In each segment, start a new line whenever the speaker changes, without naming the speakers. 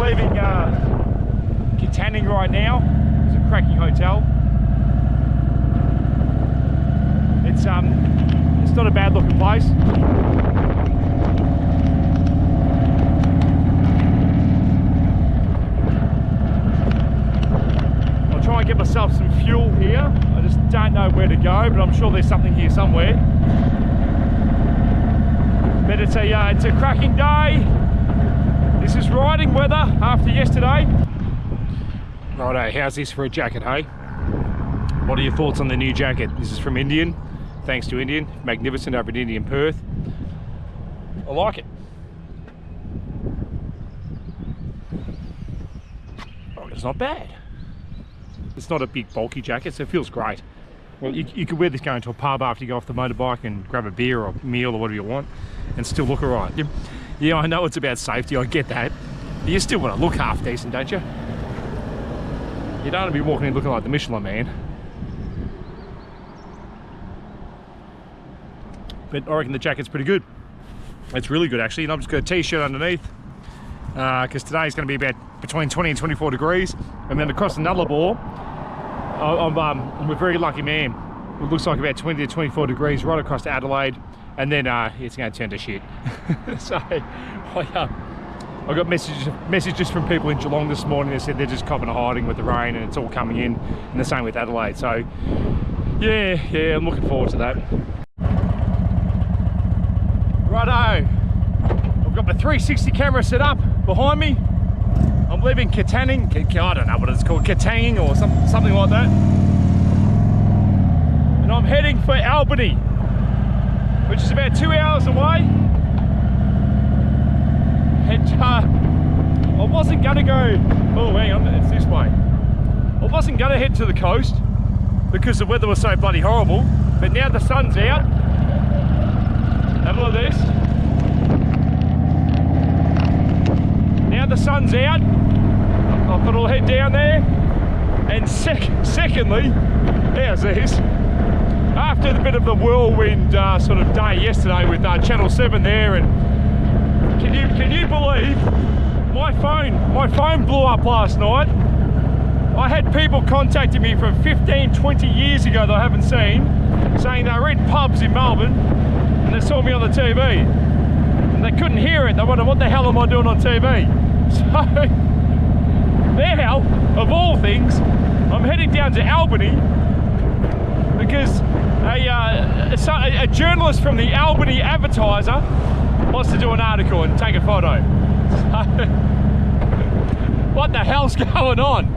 leaving Katanning right now. It's a cracking hotel. It's not a bad looking place. I'll try and get myself some fuel here. I just don't know where to go, but I'm sure there's something here somewhere. But it's a cracking day. This is riding weather after yesterday. Righto, how's this for a jacket, hey? What are your thoughts on the new jacket? This is from Indian. Thanks to Indian. Magnificent over at Indian Perth. I like it. Oh, it's not bad. It's not a big bulky jacket, so it feels great. Well, you could wear this going to a pub after you go off the motorbike and grab a beer or a meal or whatever you want and still look alright. Yeah, I know it's about safety, I get that. But you still want to look half decent, don't you? You don't want to be walking in looking like the Michelin Man. But I reckon the jacket's pretty good. It's really good actually, and I've just got a t-shirt underneath because today's going to be about between 20 and 24 degrees, and then across another ball I'm a very lucky man. It looks like about 20 to 24 degrees right across to Adelaide, and then it's going to turn to shit. So I got messages from people in Geelong this morning. They said they're just copping a hiding with the rain and it's all coming in, and the same with Adelaide. So yeah, I'm looking forward to that. Righto, I've got my 360 camera set up behind me. I'm leaving Katanning. I don't know what it's called, Katanning or something like that. And I'm heading for Albany, which is about 2 hours away. And I wasn't gonna go, oh hang on, it's this way. I wasn't gonna head to the coast because the weather was so bloody horrible, but now the sun's out. Have a look at this. Now the sun's out, I thought I'll head down there. And secondly, how's this? After the bit of the whirlwind sort of day yesterday with Channel 7 there, and can you believe my phone blew up last night. I had people contacting me from 15, 20 years ago that I haven't seen, saying they were in pubs in Melbourne and they saw me on the TV and they couldn't hear it. They wondered, what the hell am I doing on TV? So now, of all things, I'm heading down to Albany because a journalist from the Albany Advertiser wants to do an article and take a photo. So, what the hell's going on?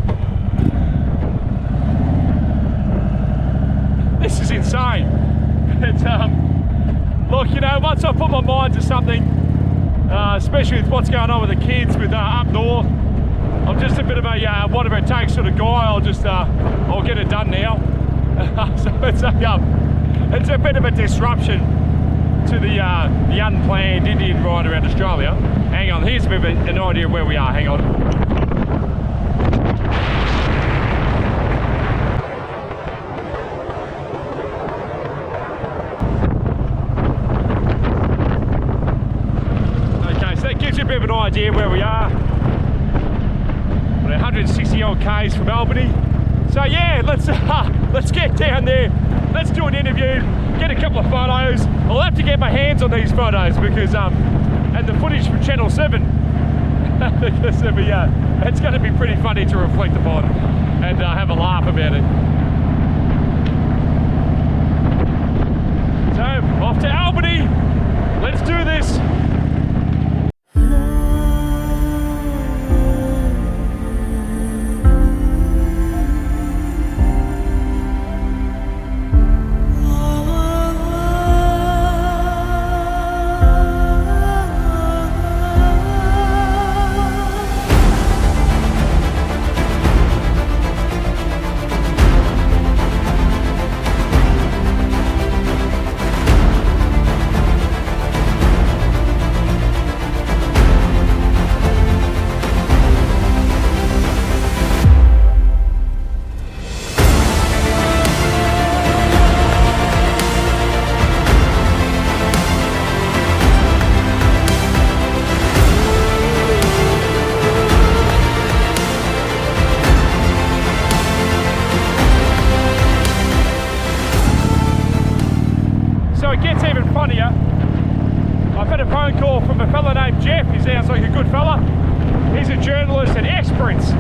This is insane. It's, look, you know, once I put my mind to something, especially with what's going on with the kids with up north, I'm just a bit of a whatever it takes sort of guy. I'll get it done now. So it's a bit of a disruption to the unplanned Indian ride around Australia. Hang on, here's a bit of an idea of where we are. Hang on. A bit of an idea where we are. 160 odd k's from Albany. So yeah, let's get down there. Let's do an interview. Get a couple of photos. I'll have to get my hands on these photos because and the footage from Channel 7 because it's going to be pretty funny to reflect upon and have a laugh about it. So off to Albany. Let's do this. funnier. I've had a phone call from a fella named Jeff. He sounds like a good fella. He's a journalist at Esperance.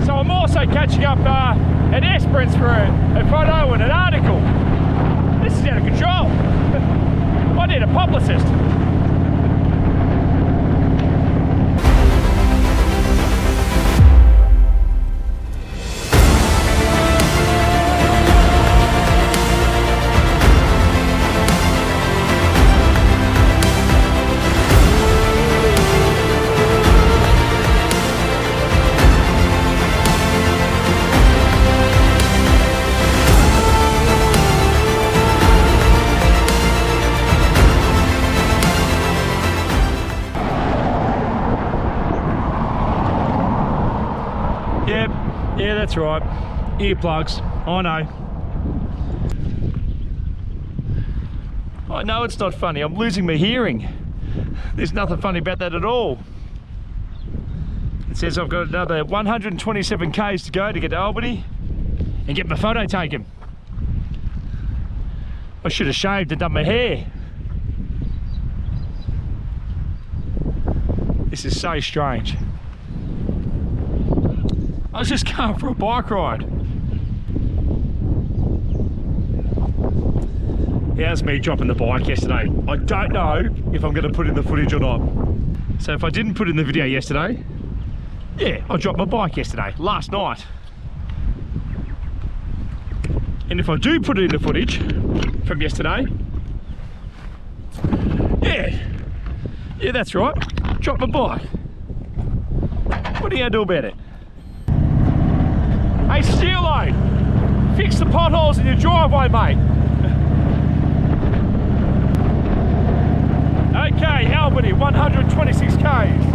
So I'm also catching up at Esperance for a photo and an article. This is out of control. I need a publicist. Yeah, that's right. Earplugs. I know. I know it's not funny. I'm losing my hearing. There's nothing funny about that at all. It says I've got another 127 k's to go to get to Albany and get my photo taken. I should have shaved and done my hair. This is so strange. I was just going for a bike ride. How's me dropping the bike yesterday? I don't know if I'm going to put in the footage or not. So if I didn't put in the video yesterday, yeah, I dropped my bike yesterday, last night. And if I do put it in the footage from yesterday, yeah, that's right, drop my bike. What are you going to do about it? Hey Steelo, fix the potholes in your driveway, mate. Okay, Albany, 126 k's.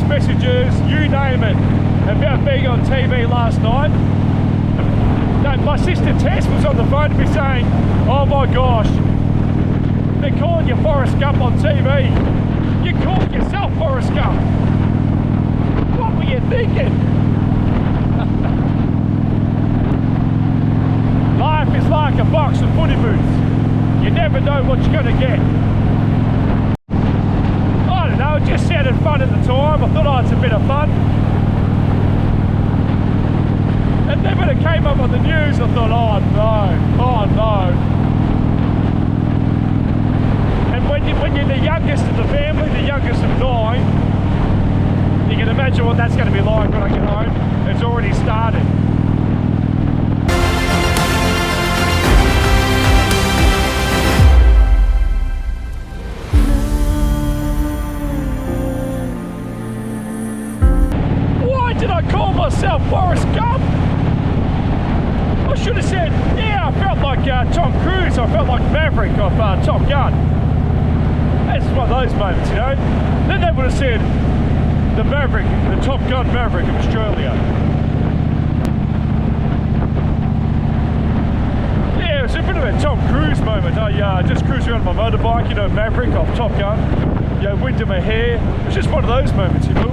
Messages, you name it, about being on TV last night. No, my sister Tess was on the phone to me saying, oh my gosh, they're calling you Forrest Gump on TV. You called yourself Forrest Gump. What were you thinking? Life is like a box of footy boots. You never know what you're going to get. It just sounded fun at the time. I thought, oh, it's a bit of fun. And then when it came up on the news, I thought, oh no. And when you're the youngest of the family, the youngest of 9, you can imagine what that's going to be like when I get home. It's already started. Did I call myself Forrest Gump? I should have said, yeah, I felt like Tom Cruise, I felt like Maverick of Top Gun. That's one of those moments, you know. Then they would have said, the Maverick, the Top Gun Maverick of Australia. Yeah, it was a bit of a Tom Cruise moment. I just cruised around my motorbike, you know, Maverick of Top Gun. You know, wind in my hair. It was just one of those moments, you know.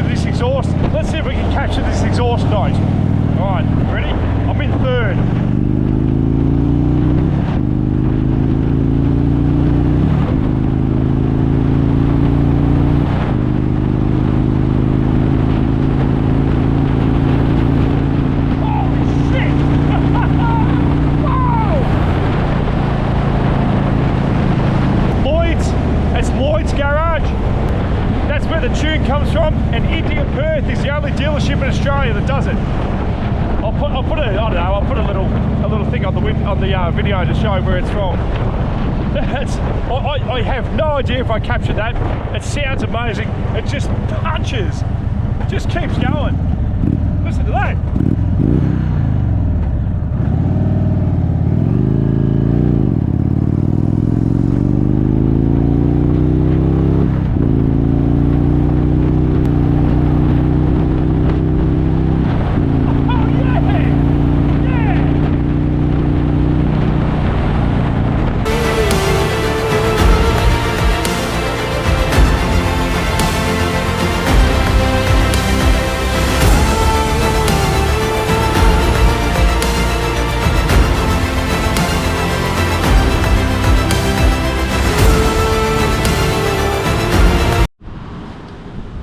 This exhaust. Let's see if we can capture this exhaust note. Alright, ready? I'm in third. Holy shit! Whoa! Lloyd's. That's Lloyd's garage. That's where the tune comes from, and India Perth is the only dealership in Australia that does it. I'll put a little thing on the video to show where it's from. I have no idea if I captured that. It sounds amazing. It just punches. It just keeps going. Listen to that.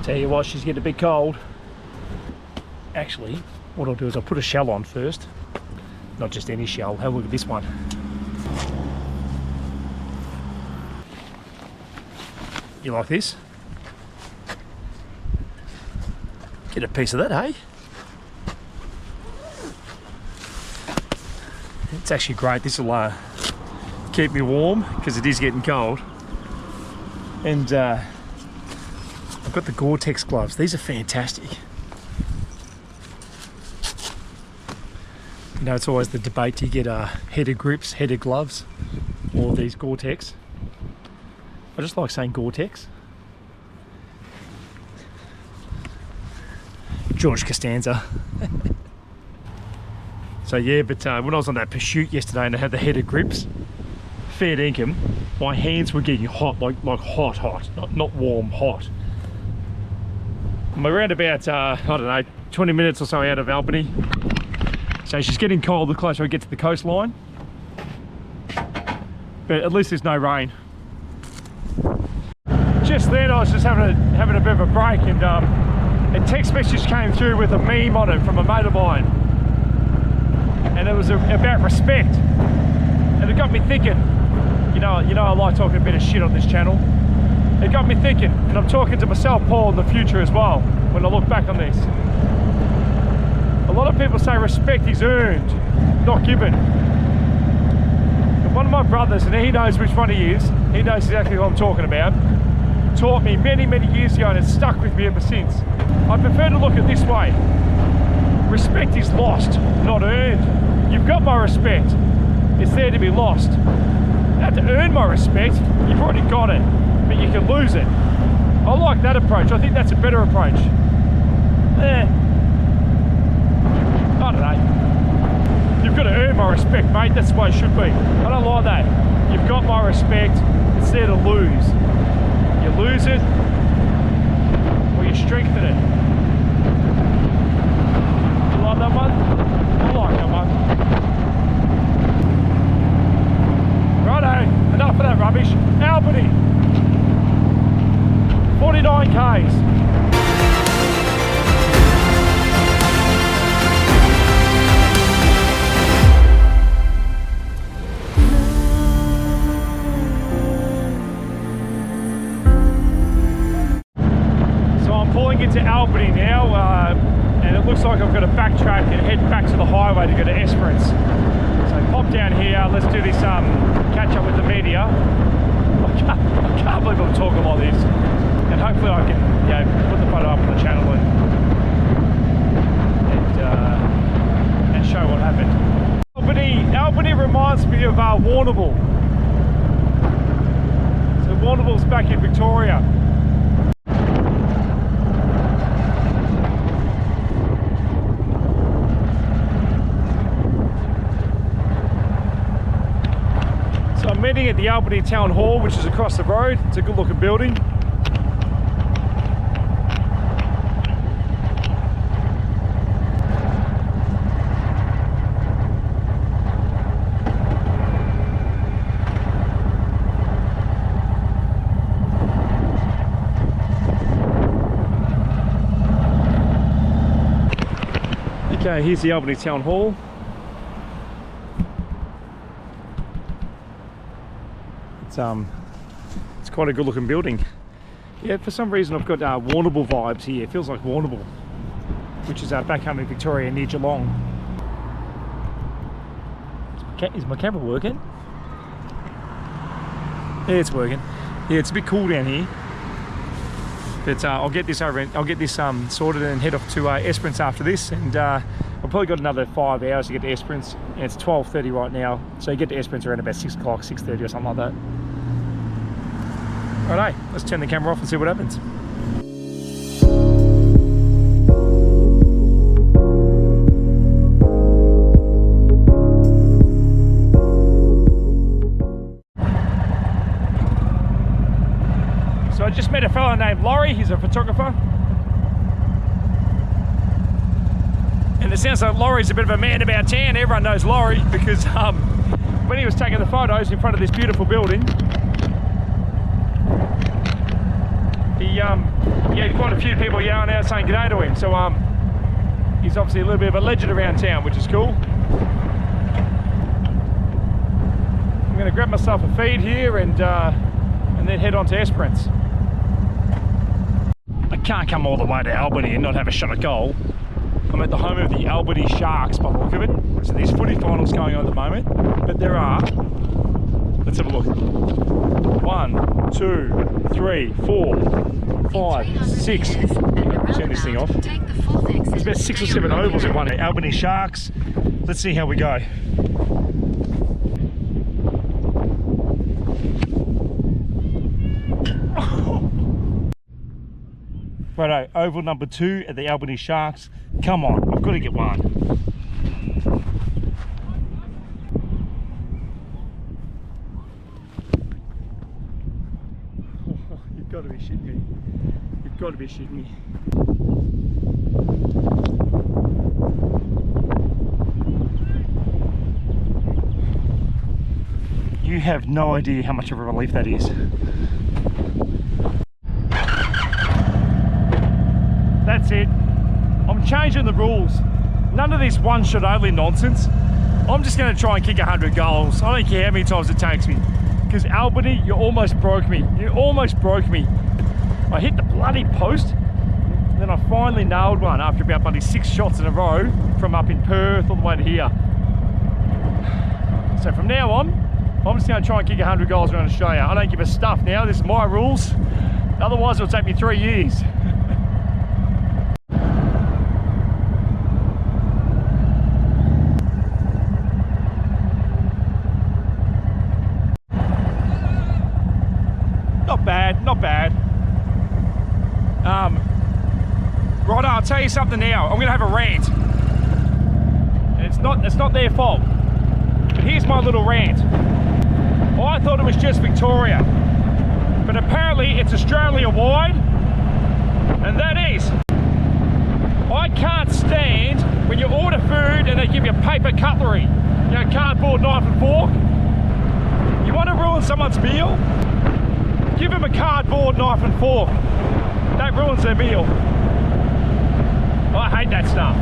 Tell you what, she's getting a bit cold. Actually, what I'll do is I'll put a shell on first. Not just any shell. Have a look at this one. You like this? Get a piece of that, hey? It's actually great. This will keep me warm because it is getting cold. And I've got the Gore-Tex gloves. These are fantastic. You know, it's always the debate, do you get header grips, header gloves, or these Gore-Tex? I just like saying Gore-Tex. George Costanza. So yeah, but when I was on that pursuit yesterday and I had the header grips, fair dinkum, my hands were getting hot, like hot, not warm, hot. I'm around about, I don't know, 20 minutes or so out of Albany. So she's getting cold the closer I get to the coastline. But at least there's no rain. Just then I was just having a bit of a break, and a text message came through with a meme on it from a mate of mine. And it was about respect. And it got me thinking, you know I like talking a bit of shit on this channel. It got me thinking, and I'm talking to myself, Paul, in the future as well, when I look back on this. A lot of people say respect is earned, not given. But one of my brothers, and he knows which one he is, he knows exactly what I'm talking about, taught me many years ago, and it's stuck with me ever since. I prefer to look at it this way. Respect is lost, not earned. You've got my respect. It's there to be lost. You don't have to earn my respect. You've already got it, but you can lose it. I like that approach. I think that's a better approach. I don't know. You've got to earn my respect, mate. That's the way it should be. I don't like that. You've got my respect. It's there to lose. You lose it, or you strengthen it. You like that one? I like that one. Righto, enough of that rubbish. Albany, 49 k's. Into Albany now, and it looks like I've got to backtrack and head back to the highway to go to Esperance. So pop down here, let's do this catch up with the media. I can't believe I'm talking like this, and hopefully I can put the photo up on the channel and show what happened. Albany reminds me of Warrnambool. So Warrnambool's back in Victoria. I'm meeting at the Albany Town Hall, which is across the road. It's a good looking building. Okay, here's the Albany Town Hall. It's quite a good looking building. Yeah, for some reason I've got Warrnambool vibes here. It feels like Warrnambool, which is back home in Victoria near Geelong. Is my camera working? Yeah, it's working. Yeah, it's a bit cool down here. But I'll get this over. I'll get this sorted and head off to Esperance after this, and I've probably got another 5 hours to get to Esperance. And it's 12:30 right now, so you get to Esperance around about 6 o'clock, 6:30 or something like that. Alright, let's turn the camera off and see what happens. So I just met a fellow named Laurie. He's a photographer. And it sounds like Laurie's a bit of a man about town. Everyone knows Laurie because when he was taking the photos in front of this beautiful building, yeah, quite a few people yelling out saying g'day to him. So he's obviously a little bit of a legend around town, which is cool. I'm going to grab myself a feed here and then head on to Esperance. I can't come all the way to Albany and not have a shot at goal. I'm at the home of the Albany Sharks by the look of it. So there's footy finals going on at the moment, but there are, let's have a look. 1, 2, 3, 4, 5, 6. Turn this thing off. There's about 6 or 7 ovals in one. Albany Sharks. Let's see how we go. Righto, oval number 2 at the Albany Sharks. Come on, I've got to get one. You've got to be shitting me. You've got to be shitting me. You have no idea how much of a relief that is. That's it. I'm changing the rules. None of this one shot only nonsense. I'm just going to try and kick 100 goals. I don't care how many times it takes me. Because Albany, you almost broke me. You almost broke me. I hit the bloody post. Then I finally nailed one after about bloody 6 shots in a row from up in Perth all the way to here. So from now on, I'm just going to try and kick 100 goals around Australia. I don't give a stuff now. This is my rules. Otherwise, it'll take me 3 years. Not bad. Right, I'll tell you something now. I'm gonna have a rant. And it's not their fault. But here's my little rant. I thought it was just Victoria. But apparently it's Australia-wide. And that is, I can't stand when you order food and they give you paper cutlery. You know, cardboard knife and fork. You wanna ruin someone's meal? Give them a cardboard knife and fork. That ruins their meal. I hate that stuff.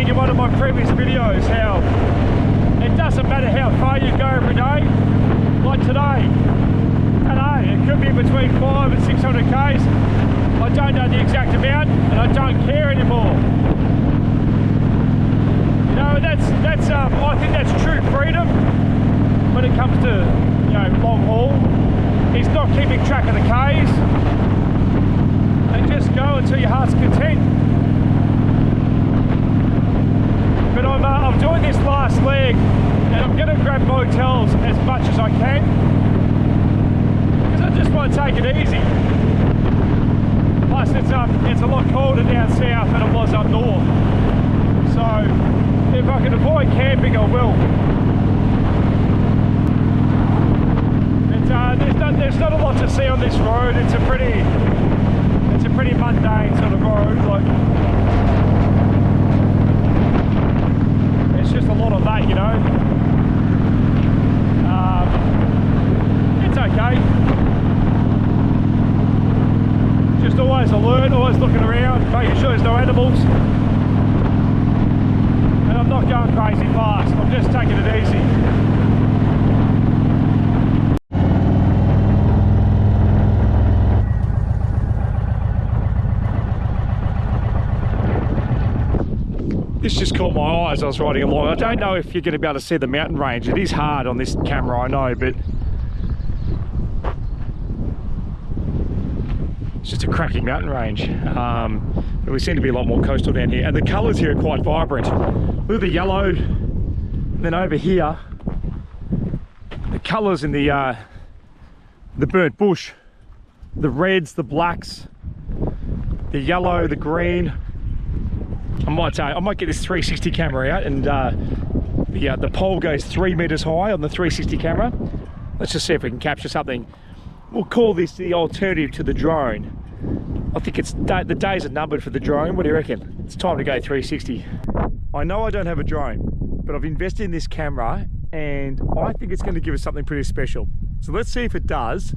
In one of my previous videos, how it doesn't matter how far you go every day. Like today, I know it could be between 500 and 600 k's. I don't know the exact amount, and I don't care anymore. You know, that's I think that's true freedom when it comes to, you know, long haul. Is not keeping track of the k's and just go until your heart's content. But I'm doing this last leg and I'm going to grab motels as much as I can because I just want to take it easy. Plus it's a lot colder down south than it was up north. So if I can avoid camping, I will. There's not a lot to see on this road. It's a pretty mundane sort of road. Like, it's just a lot of that, you know. It's okay. Just always alert, always looking around, making sure there's no animals. And I'm not going crazy fast. I'm just taking it easy. my eyes, I was riding along. I don't know if you're going to be able to see the mountain range. It is hard on this camera, I know, but it's just a cracking mountain range. But we seem to be a lot more coastal down here, and the colours here are quite vibrant. Look at the yellow, and then over here, the colours in the burnt bush, the reds, the blacks, the yellow, the green. I might get this 360 camera out, and the pole goes 3 meters high on the 360 camera. Let's just see if we can capture something. We'll call this the alternative to the drone. I think the days are numbered for the drone. What do you reckon? It's time to go 360. I know I don't have a drone, but I've invested in this camera, and I think it's going to give us something pretty special. So let's see if it does,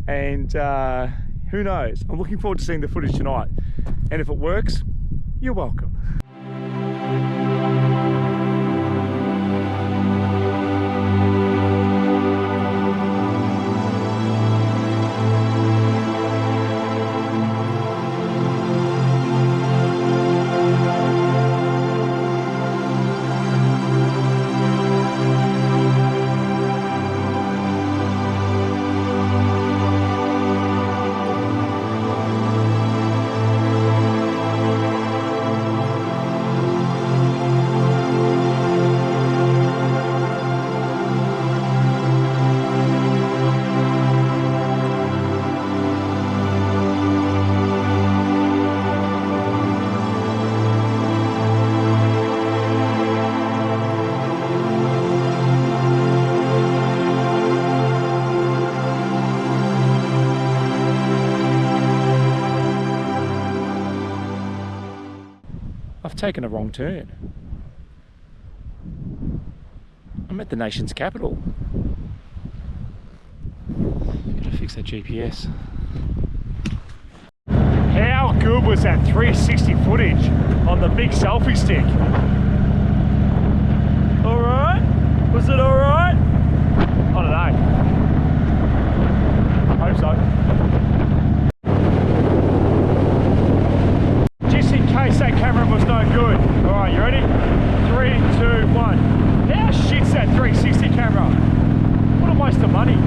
and who knows? I'm looking forward to seeing the footage tonight. And if it works, you're welcome. I've taken a wrong turn. I'm at the nation's capital. Gotta fix that GPS. How good was that 360 footage on the big selfie stick? Alright? Was it alright? I don't know. I hope so. In case that camera was no good. Alright, you ready? 3, 2, 1. How shit's that 360 camera? What a waste of money.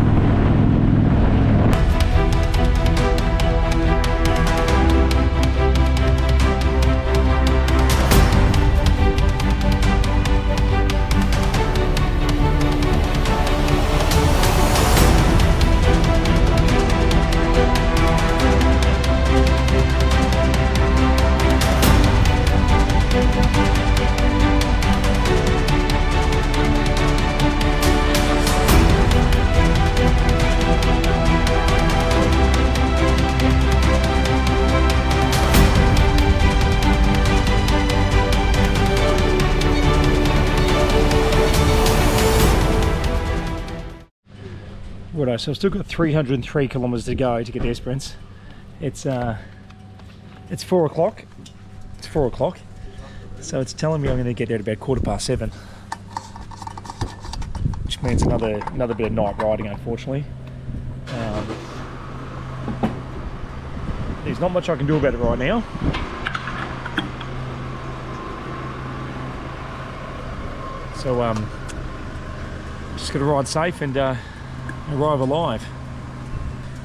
Righto, so I've still got 303 kilometres to go to get to Esperance. It's 4 o'clock. It's 4 o'clock. So it's telling me I'm going to get there at about 7:15. Which means another bit of night riding, unfortunately. There's not much I can do about it right now. So just got to ride safe and arrive alive.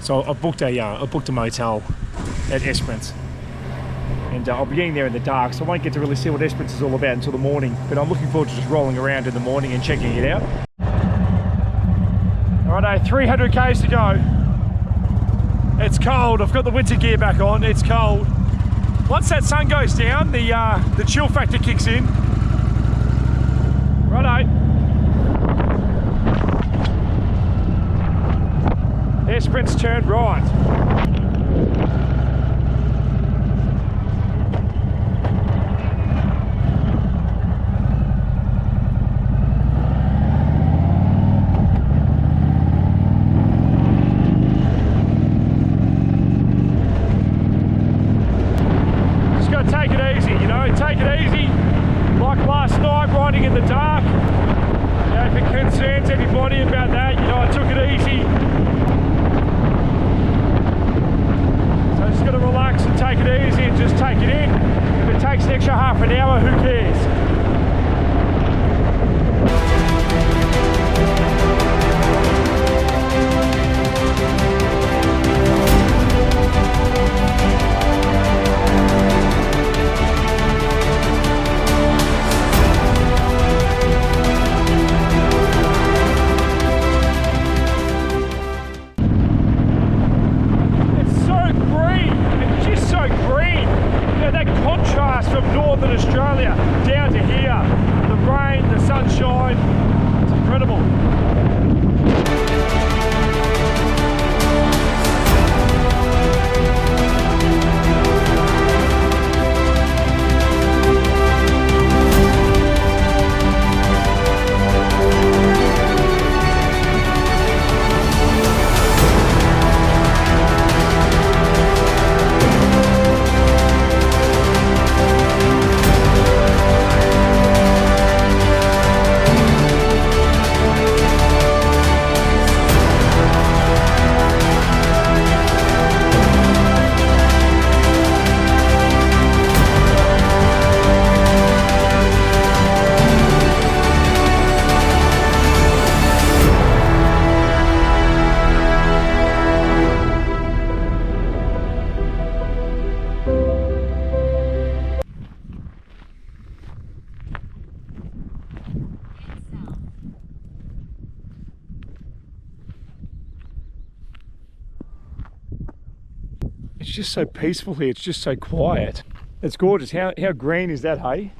So I booked a motel at Esperance, and I'll be getting there in the dark, so I won't get to really see what Esperance is all about until the morning. But I'm looking forward to just rolling around in the morning and checking it out. Alright, 300 k's to go. It's cold. I've got the winter gear back on. It's cold. Once that sun goes down, the chill factor kicks in. Righto. Esperance turned right. Just gotta take it easy, you know, take it easy. Like last night, riding in the dark. You know, if it concerns anybody about that, you know, I took it easy. Just got to relax and take it easy and just take it in. If it takes an extra half an hour, who cares? sunshine. It's incredible. It's just so peaceful here. It's just so quiet. It's gorgeous. How green is that, hey?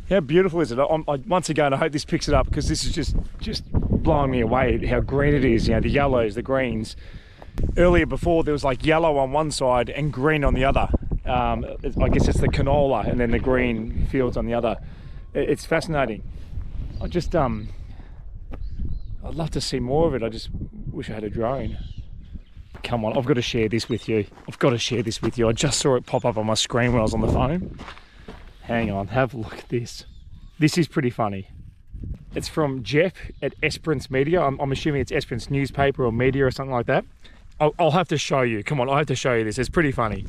How beautiful is it? Once again, I hope this picks it up, because this is just blowing me away how green it is. You know, the yellows, the greens. Earlier before, there was like yellow on one side and green on the other. I guess it's the canola and then the green fields on the other. It's fascinating. I'd love to see more of it. I just wish I had a drone. Come on, I've got to share this with you. I've got to share this with you. I just saw it pop up on my screen when I was on the phone. Hang on, have a look at this. This is pretty funny. It's from Jeff at Esperance Media. I'm assuming it's Esperance newspaper or media or something like that. I'll have to show you. Come on, I'll have to show you this. It's pretty funny.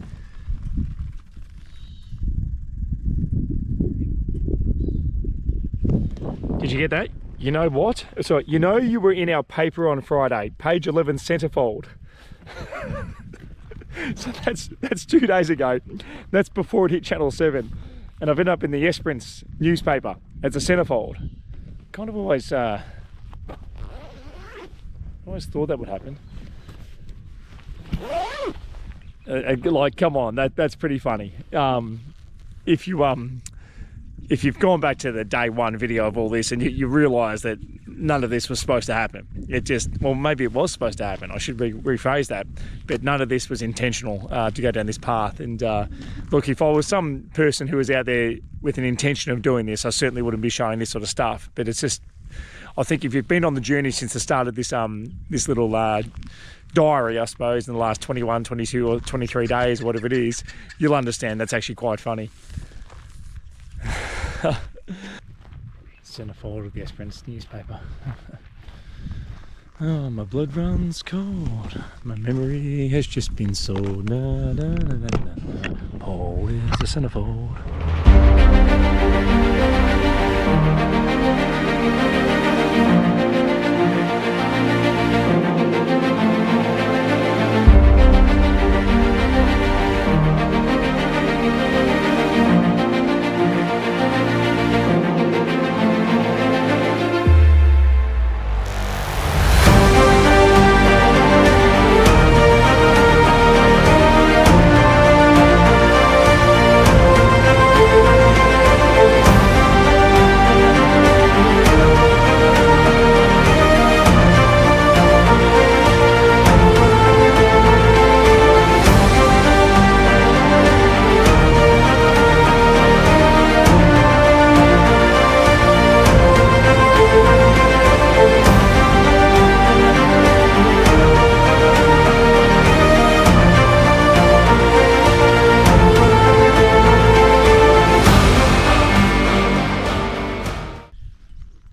Did you get that? You know what? So, you know, you were in our paper on Friday, page 11 centerfold. So that's 2 days ago. That's before it hit Channel 7. And I've ended up in the Esperance newspaper. It's a centerfold. Kind of always thought that would happen. Like, come on, that's pretty funny. If you've gone back to the day one video of all this and you realise that none of this was supposed to happen. Well, maybe it was supposed to happen. I should rephrase that. But none of this was intentional to go down this path. And look, if I was some person who was out there with an intention of doing this, I certainly wouldn't be showing this sort of stuff. But it's just, I think if you've been on the journey since the start of this this little diary, I suppose, in the last 21, 22 or 23 days, whatever it is, you'll understand that's actually quite funny. Centerfold of the Esperance newspaper. Oh, my blood runs cold. My memory has just been sold. Na, na, na, na, na, na. Paul is the centerfold.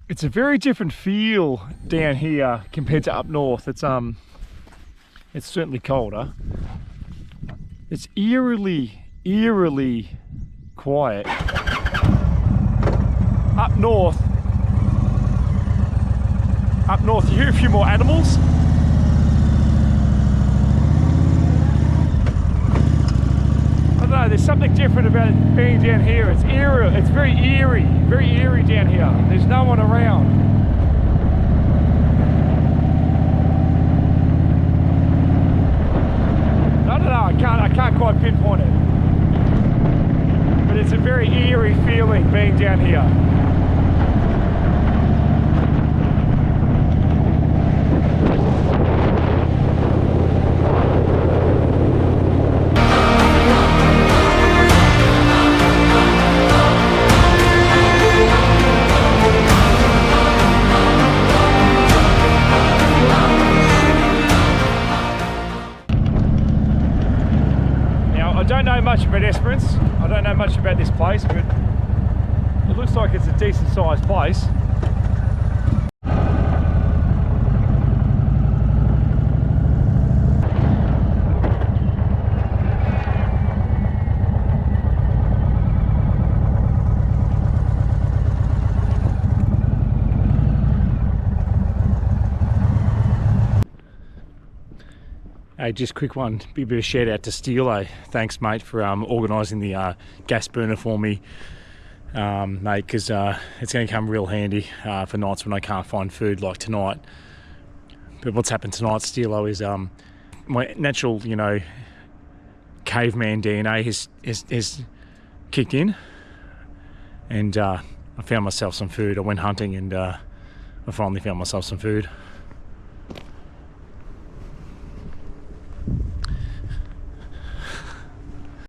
It's a very different feel down here compared to up north. It's certainly colder. It's eerily quiet. Up north you hear a few more animals. I don't know, there's something different about being down here. It's eerie, it's very eerie down here. There's no one around. I don't know, I can't quite pinpoint it. But it's a very eerie feeling being down here. about this place, but it looks like it's a decent sized place. Hey, just quick one, bit of a shout out to Steelo. Thanks, mate, for organising the gas burner for me, mate, because it's going to come real handy for nights when I can't find food like tonight. But what's happened tonight, Steelo, is my natural, you know, caveman DNA has kicked in, and I found myself some food. I went hunting and I finally found myself some food.